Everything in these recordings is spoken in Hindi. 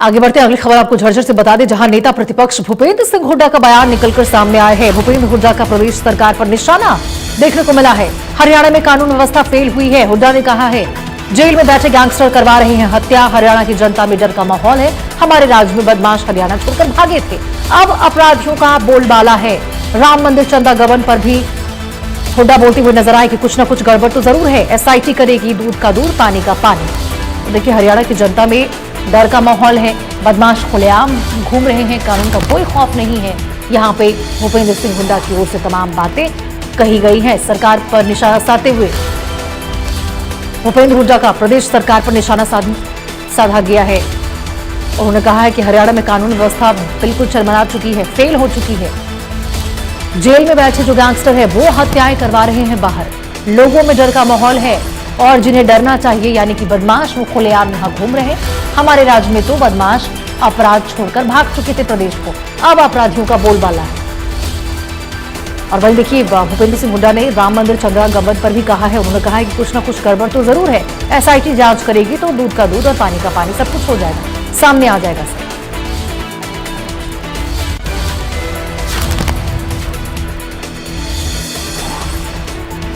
आगे बढ़ते हैं, अगली खबर आपको झज्जर से बता दें, जहां नेता प्रतिपक्ष भूपेंद्र सिंह हुड्डा का बयान निकलकर सामने आया है। भूपेंद्र हुड्डा का प्रदेश सरकार पर निशाना देखने को मिला है। हरियाणा में कानून व्यवस्था फेल हुई है। हुड्डा ने कहा है, जेल में बैठे गैंगस्टर करवा रहे हैं हत्या। हरियाणा की जनता में डर का माहौल है। हमारे राज्य में बदमाश हरियाणा छोड़कर भागे थे, अब अपराधियों का बोलबाला है। राम मंदिर चंदा गबन पर भी हुड्डा बोलते हुए नजर आए कि कुछ न कुछ गड़बड़ तो जरूर है। एसआईटी करेगी दूध का दूध पानी का पानी। तो देखिए, हरियाणा की जनता में डर का माहौल है। बदमाश खुलेआम घूम रहे हैं, कानून का कोई खौफ नहीं है। यहाँ पे भूपेंद्र सिंह हुड्डा की ओर से तमाम बातें कही गई हैं। सरकार पर निशाना साधते हुए भूपेंद्र हुड्डा का प्रदेश सरकार पर निशाना साधा गया है। उन्होंने कहा है कि हरियाणा में कानून व्यवस्था बिल्कुल चरमरा चुकी है, फेल हो चुकी है। जेल में बैठे जो गैंगस्टर है वो हत्याएं करवा रहे हैं बाहर। लोगों में डर का माहौल है और जिन्हें डरना चाहिए यानी कि बदमाश वो खुलेआम यहां घूम रहे। हमारे राज्य में तो बदमाश अपराध छोड़कर भाग चुके थे प्रदेश को, अब अपराधियों का बोलबाला है। और वहीं देखिए, भूपेंद्र सिंह हुड्डा ने राम मंदिर चंदा गबन पर भी कहा है। उन्होंने कहा है कि कुछ ना कुछ गड़बड़ तो जरूर है। एसआईटी जांच करेगी तो दूध का दूध और पानी का पानी सब कुछ हो जाएगा, सामने आ जाएगा।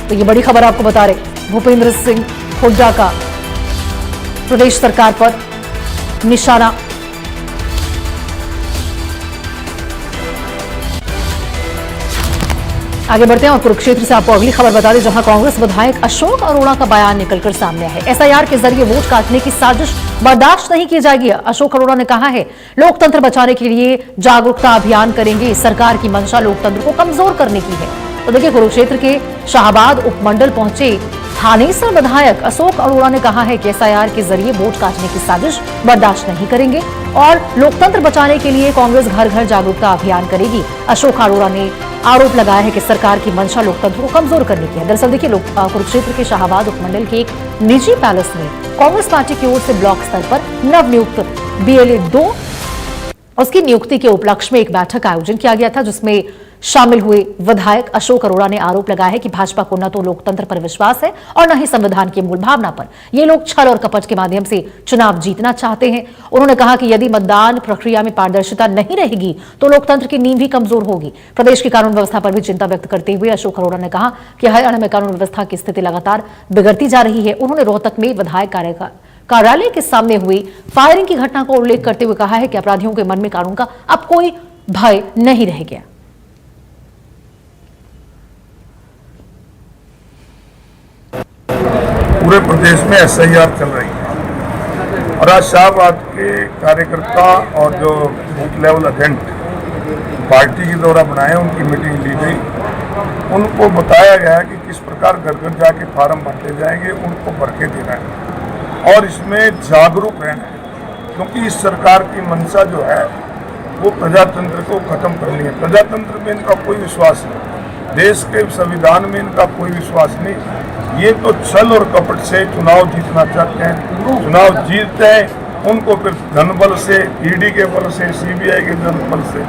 तो ये बड़ी खबर आपको बता रहे, भूपेंद्र सिंह हुड्डा का प्रदेश सरकार पर निशाना। आगे बढ़ते हैं और कुरुक्षेत्र से आपको अगली खबर बता दें, जहां कांग्रेस विधायक अशोक अरोड़ा का बयान निकलकर सामने है। एसआईआर के जरिए वोट काटने की साजिश बर्दाश्त नहीं की जाएगी। अशोक अरोड़ा ने कहा है, लोकतंत्र बचाने के लिए जागरूकता अभियान करेंगे। सरकार की मंशा लोकतंत्र को कमजोर करने की है। तो देखिए, कुरुक्षेत्र के शाहबाद उपमंडल पहुंचे थानेसर विधायक अशोक अरोड़ा ने कहा है कि एसआईआर के जरिए वोट काटने की साजिश बर्दाश्त नहीं करेंगे और लोकतंत्र बचाने के लिए कांग्रेस घर घर जागरूकता अभियान करेगी। अशोक अरोड़ा ने आरोप लगाया है कि सरकार की मंशा लोकतंत्र को कमजोर करने की है। दरअसल देखिए, कुरुक्षेत्र के शाहबाद उपमंडल के एक निजी पैलेस में कांग्रेस पार्टी की ओर से ब्लॉक स्तर पर नवनियुक्त BLA 2 उसकी नियुक्ति के उपलक्ष्य में एक बैठक का आयोजन किया गया था, जिसमें शामिल हुए विधायक अशोक अरोड़ा ने आरोप लगाया है कि भाजपा को न तो लोकतंत्र पर विश्वास है और न ही संविधान की मूल भावना पर। ये लोग छल और कपट के माध्यम से चुनाव जीतना चाहते हैं। उन्होंने कहा कि यदि मतदान प्रक्रिया में पारदर्शिता नहीं रहेगी तो लोकतंत्र की नींव भी कमजोर होगी। प्रदेश की कानून व्यवस्था पर भी चिंता व्यक्त करते हुए अशोक अरोड़ा ने कहा कि हरियाणा में कानून व्यवस्था की स्थिति लगातार बिगड़ती जा रही है। उन्होंने रोहतक में विधायक कार्यालय के सामने हुई फायरिंग की घटना का उल्लेख करते हुए कहा है कि अपराधियों के मन में कानून का अब कोई भय नहीं रह गया। पूरे प्रदेश में एसआईआर चल रही है और आज शाहबाद के कार्यकर्ता और जो बूथ लेवल एजेंट पार्टी के द्वारा बनाए उनकी मीटिंग ली गई। उनको बताया गया कि किस प्रकार घर घर जाके फार्म भरते जाएंगे, उनको भर के देना है और इसमें जागरूक रहना है, क्योंकि इस सरकार की मंशा जो है वो प्रजातंत्र को खत्म करनी है। प्रजातंत्र में इनका कोई विश्वास नहीं, देश के संविधान में इनका कोई विश्वास नहीं। ये तो छल और कपट से चुनाव जीतना चाहते हैं। चुनाव जीतते हैं उनको फिर धन बल से, ईडी के बल से, CBI के धन बल से